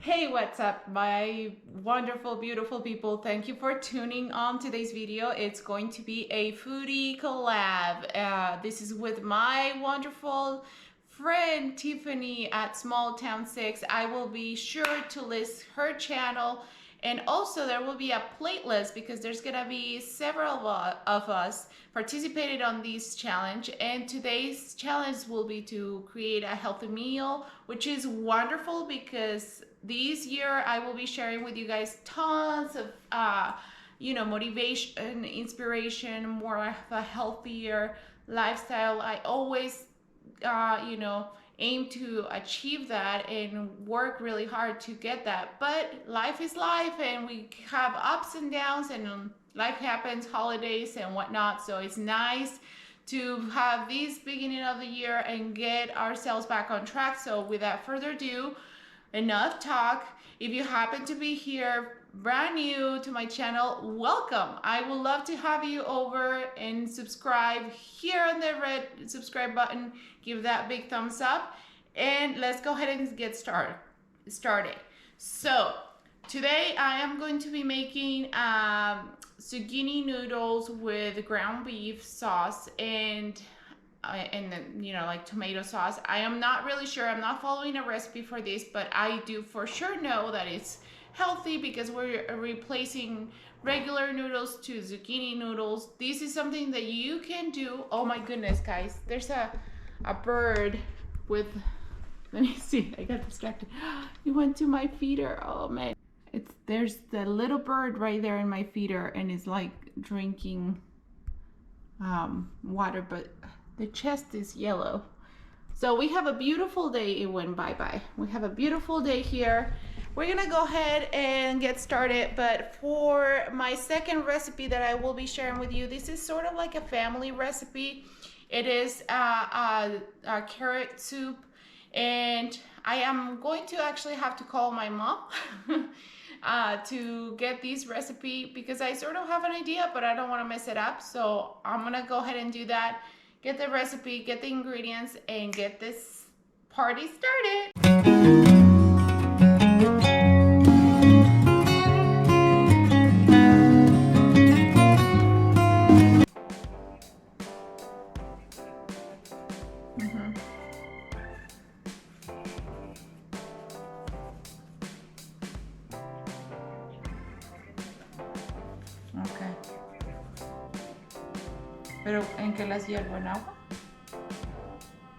Hey, what's up, my wonderful, beautiful people? Thank you for tuning on today's video. It's going to be a foodie collab. This is with my wonderful friend Tiffany at Small Town 6. I will be sure to list her channel, and also there will be a playlist because there's gonna be several of us participated on this challenge, and today's challenge will be to create a healthy meal, which is wonderful because this year I will be sharing with you guys tons of motivation, inspiration, more of a healthier lifestyle. I always aim to achieve that and work really hard to get that, but life is life and we have ups and downs, and life happens, holidays and whatnot. So it's nice to have this beginning of the year and get ourselves back on track. So without further ado, enough talk. If you happen to be here brand new to my channel, welcome. I would love to have you over and subscribe here on the red subscribe button. Give that big thumbs up, and let's go ahead and get started. So today I am going to be making zucchini noodles with ground beef sauce and then like tomato sauce. I am not really sure, I'm not following a recipe for this, but I do for sure know that it's healthy because we're replacing regular noodles to zucchini noodles. This is something that you can do. Oh my goodness, guys, there's a bird with, let me see, I got distracted. He went to my feeder. Oh man, there's the little bird right there in my feeder and is like drinking water, but the chest is yellow. So we have a beautiful day. It went bye-bye. We have a beautiful day here. We're gonna go ahead and get started, but for my second recipe that I will be sharing with you, this is sort of like a family recipe. It is a carrot soup, and I am going to actually have to call my mom to get this recipe because I sort of have an idea, but I don't want to mess it up. So I'm gonna go ahead and do that, get the recipe, get the ingredients, and get this party started. Okay. Pero ¿en qué las hiervo? ¿En agua?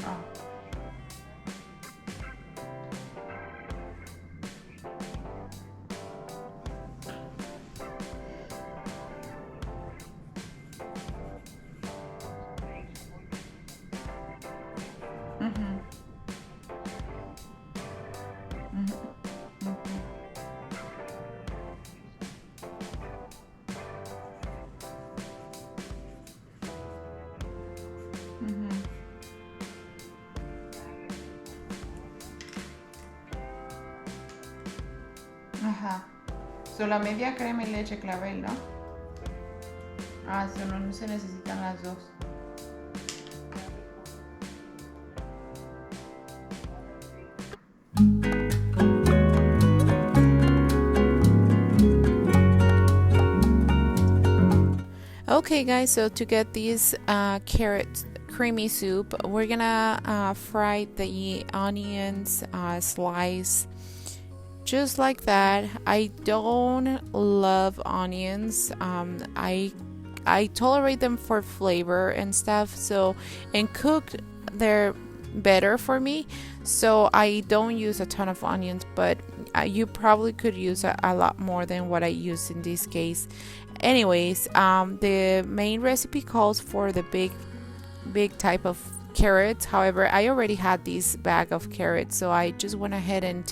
Ah. Ajá. Solo media crema y leche clavel, ¿no? Ah, solo no se necesitan las dos. Okay guys, so to get these carrot creamy soup, we're gonna fry the onions, slice just like that. I don't love onions. I tolerate them for flavor and stuff, so and cooked they're better for me, so I don't use a ton of onions, but you probably could use a lot more than what I use in this case. Anyways, the main recipe calls for the big type of carrots. However, I already had this bag of carrots, so I just went ahead and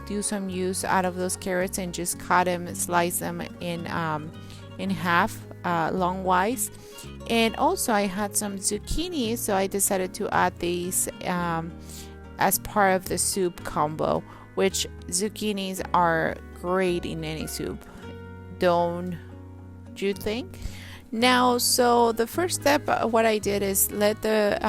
do some use out of those carrots and just cut them, slice them in half, longwise. And also I had some zucchini, so I decided to add these as part of the soup combo, which zucchinis are great in any soup, don't you think? Now, so the first step, what I did is let the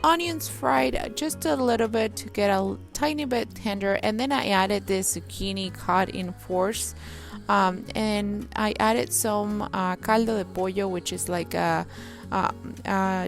onions fried just a little bit to get a tiny bit tender, and then I added this zucchini cut in fours, and I added some caldo de pollo, which is like a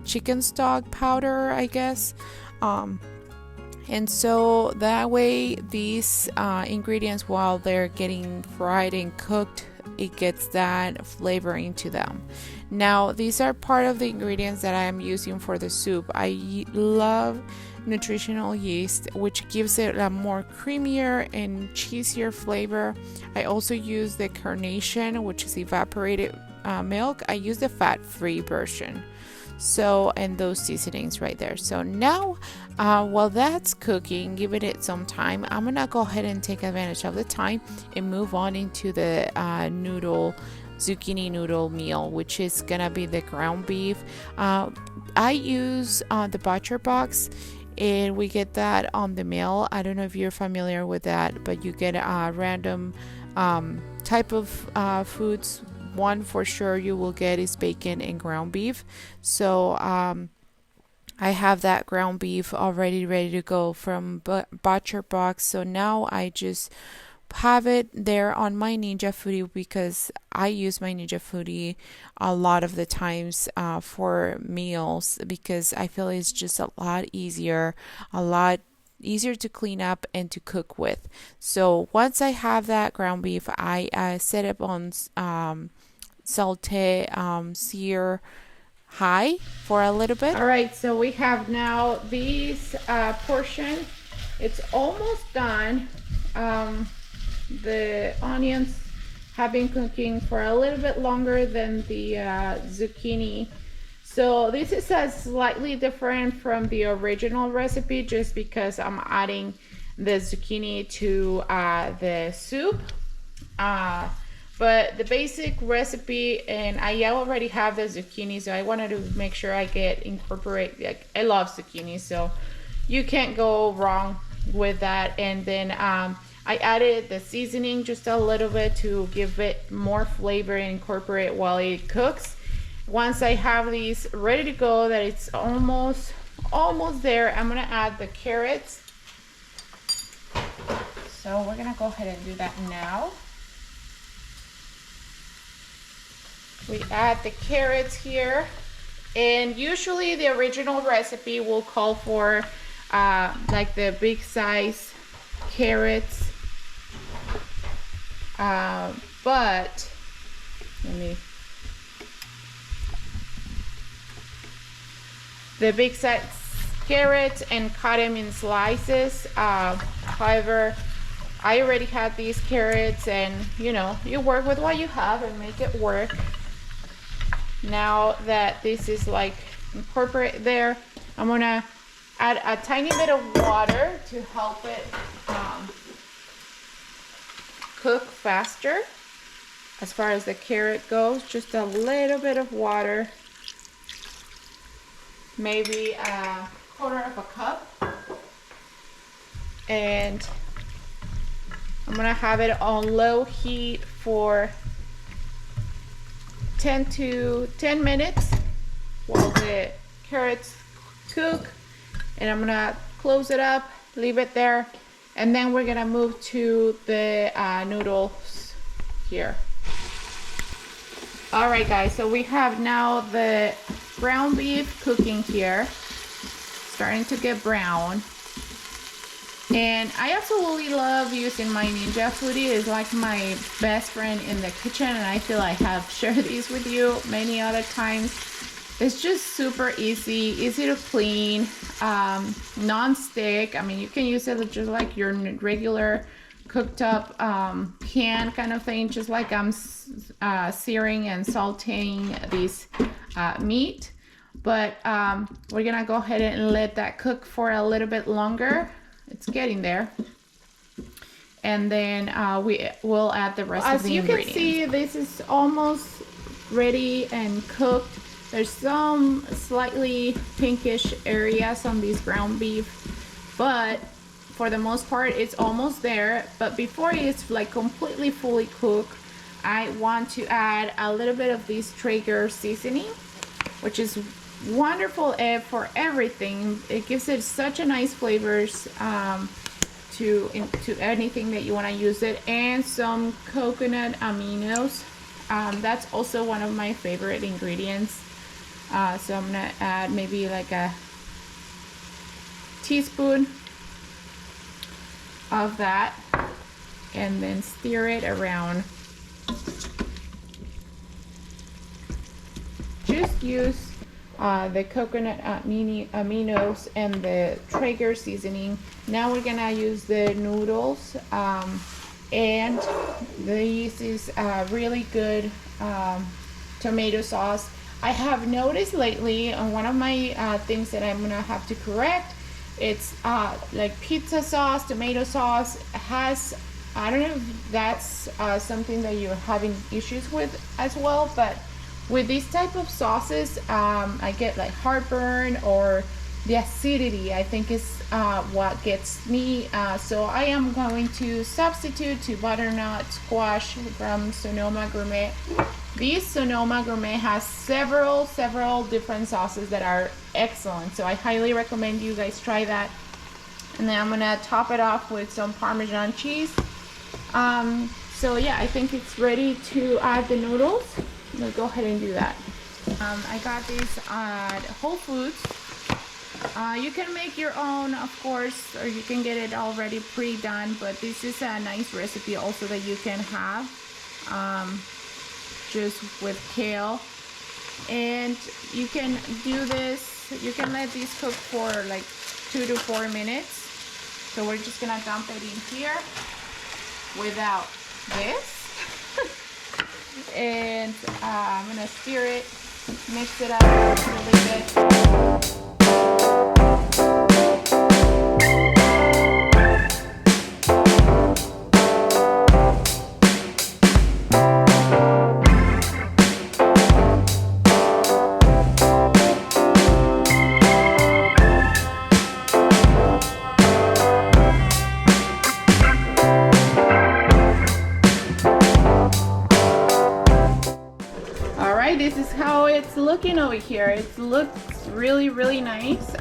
chicken stock powder, I guess. And so that way these ingredients, while they're getting fried and cooked, it gets that flavor into them. Now these are part of the ingredients that I am using for the soup. I love nutritional yeast, which gives it a more creamier and cheesier flavor. I also use the carnation, which is evaporated milk. I use the fat-free version. So, and those seasonings right there. So now while that's cooking, giving it some time, I'm gonna go ahead and take advantage of the time and move on into the zucchini noodle meal, which is gonna be the ground beef. I use the butcher box, and we get that on the mail. I don't know if you're familiar with that, but you get a random type of foods. One for sure you will get is bacon and ground beef. So I have that ground beef already ready to go from butcher box. So now I just have it there on my Ninja Foodie, because I use my Ninja Foodie a lot of the times for meals, because I feel it's just a lot easier to clean up and to cook with. So once I have that ground beef, I set it on saute sear high for a little bit. All right, so we have now these portion. It's almost done. The onions have been cooking for a little bit longer than the zucchini. So this is a slightly different from the original recipe, just because I'm adding the zucchini to the soup. But the basic recipe, and I already have the zucchini, so I wanted to make sure I incorporate, like, I love zucchini, so you can't go wrong with that. And then I added the seasoning just a little bit to give it more flavor and incorporate while it cooks. Once I have these ready to go, that it's almost there, I'm gonna add the carrots. So we're gonna go ahead and do that now. We add the carrots here, and usually the original recipe will call for like the big size carrots, but the big size carrots and cut them in slices. However, I already had these carrots, and you work with what you have and make it work. Now that this is like incorporate there, I'm gonna add a tiny bit of water to help it cook faster. As far as the carrot goes, just a little bit of water, maybe a quarter of a cup, and I'm gonna have it on low heat for 10 minutes while the carrots cook, and I'm gonna close it up, leave it there, and then we're gonna move to the noodles here. All right, guys, so we have now the ground beef cooking here, starting to get brown. And I absolutely love using my Ninja Foodie. It's like my best friend in the kitchen, and I feel I have shared these with you many other times. It's just super easy to clean, non-stick. I mean, you can use it just like your regular cooked up pan kind of thing, just like I'm searing and sauteing these meat. But we're gonna go ahead and let that cook for a little bit longer. It's getting there. And then we will add the rest of the ingredients. As you can see, this is almost ready and cooked. There's some slightly pinkish areas on these ground beef, but for the most part, it's almost there. But before it's like completely fully cooked, I want to add a little bit of this Traeger seasoning, which is wonderful for everything. It gives it such a nice flavors to anything that you want to use it, and some coconut aminos. That's also one of my favorite ingredients. So I'm gonna add maybe like a teaspoon of that, and then stir it around. Just use the coconut aminos and the Traeger seasoning. Now we're gonna use the noodles, and this is really good tomato sauce. I have noticed lately on one of my things that I'm gonna have to correct. It's like pizza sauce, tomato sauce has, I don't know if that's something that you're having issues with as well, but with these type of sauces, I get like heartburn, or the acidity, I think, is what gets me. So I am going to substitute to butternut squash from Sonoma Gourmet. This Sonoma Gourmet has several different sauces that are excellent. So I highly recommend you guys try that. And then I'm gonna top it off with some Parmesan cheese. So yeah, I think it's ready to add the noodles. Let's go ahead and do that. I got this at Whole Foods. You can make your own, of course, or you can get it already pre-done, but this is a nice recipe also that you can have just with kale. And you can do this, you can let these cook for like 2 to 4 minutes. So we're just gonna dump it in here without this. And I'm gonna stir it, mix it up really good. This is how it's looking over here. It looks really nice.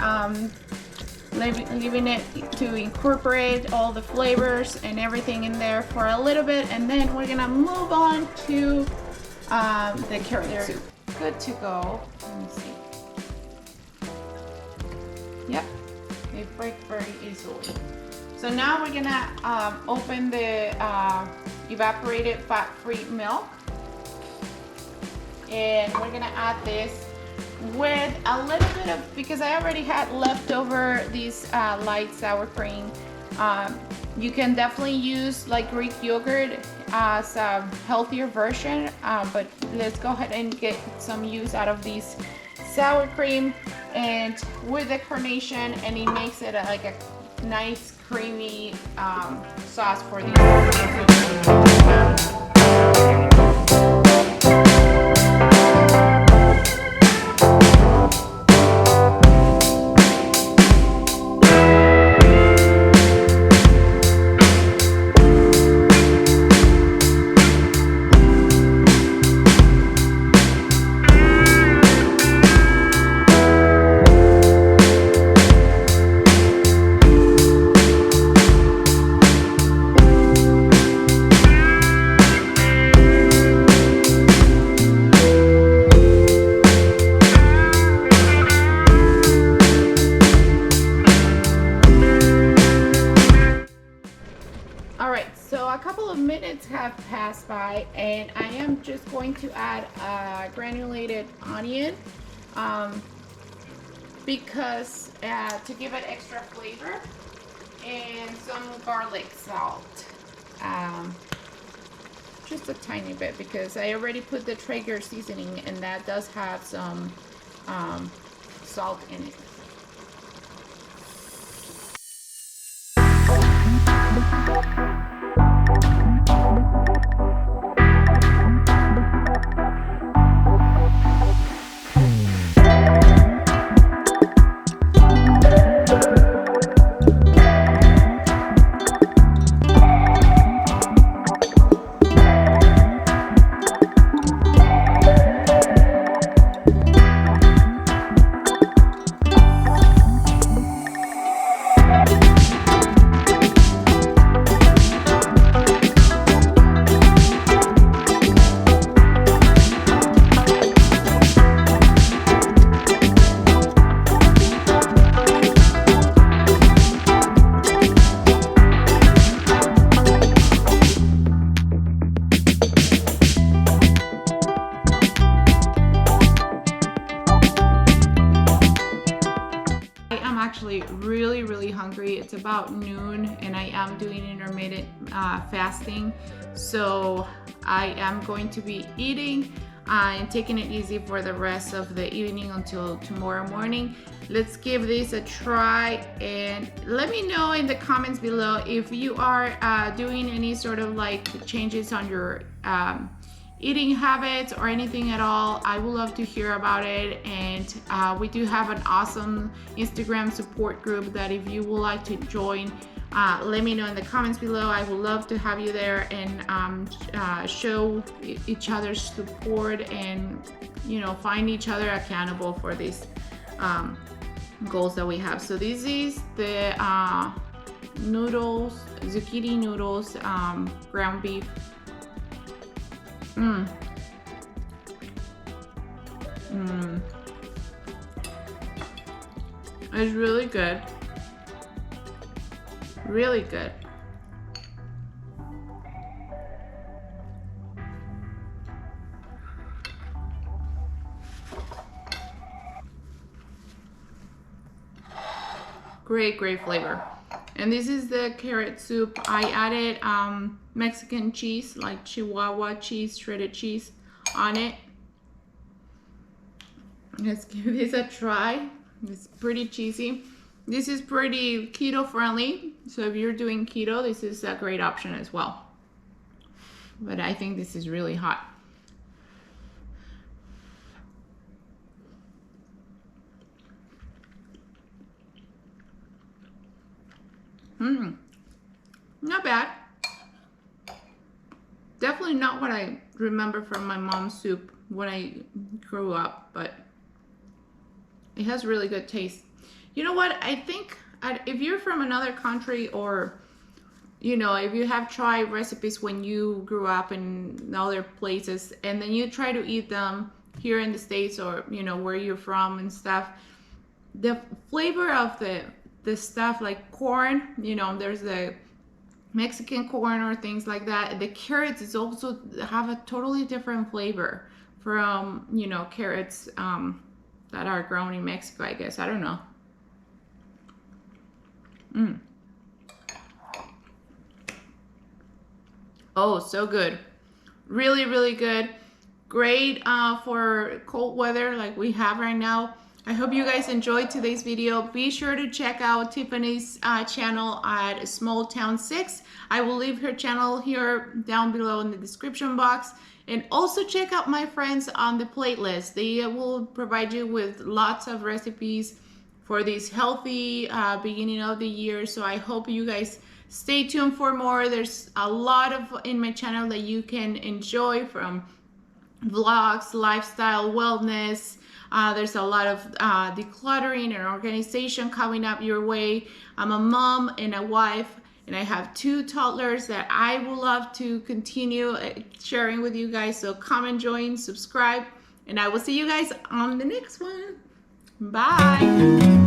Leaving it to incorporate all the flavors and everything in there for a little bit, and then we're gonna move on to the carrot soup. Good to go. Let me see. Yep, they break very easily. So now we're gonna open the evaporated fat-free milk. And we're gonna add this with a little bit of, because I already had leftover these light sour cream. You can definitely use like Greek yogurt as a healthier version, but let's go ahead and get some use out of these sour cream and with the carnation, and it makes it like a nice creamy sauce for these. Have passed by, and I am just going to add a granulated onion because to give it extra flavor, and some garlic salt, just a tiny bit, because I already put the Traeger seasoning and that does have some salt in it. am doing intermittent fasting, so I am going to be eating and taking it easy for the rest of the evening until tomorrow morning. Let's give this a try, and let me know in the comments below if you are doing any sort of like changes on your eating habits or anything at all. I would love to hear about it. And we do have an awesome Instagram support group that if you would like to join, let me know in the comments below. I would love to have you there and show each other's support and, you know, find each other accountable for these goals that we have. So this is the noodles, zucchini noodles, ground beef. It's really good. Really good. Great flavor. And this is the carrot soup. I added Mexican cheese, like Chihuahua cheese, shredded cheese on it. Let's give this a try. It's pretty cheesy. This is pretty keto friendly, so if you're doing keto, this is a great option as well. But I think this is really hot. Not bad. Definitely not what I remember from my mom's soup when I grew up, but it has really good taste. You know what? I think if you're from another country, or, you know, if you have tried recipes when you grew up in other places and then you try to eat them here in the States, or, you know, where you're from and stuff, the flavor of the stuff like corn, you know, there's the Mexican corn or things like that. The carrots is also have a totally different flavor from, you know, carrots that are grown in Mexico, I guess. I don't know. Oh, so good. Really good. Great for cold weather like we have right now. I hope you guys enjoyed today's video. Be sure to check out Tiffany's channel at Small Town 6. I will leave her channel here down below in the description box. And also check out my friends on the playlist. They will provide you with lots of recipes for this healthy beginning of the year. So I hope you guys stay tuned for more. There's a lot of in my channel that you can enjoy, from vlogs, lifestyle, wellness. There's a lot of decluttering and organization coming up your way. I'm a mom and a wife, and I have 2 toddlers that I would love to continue sharing with you guys. So come and join, subscribe, and I will see you guys on the next one. Bye.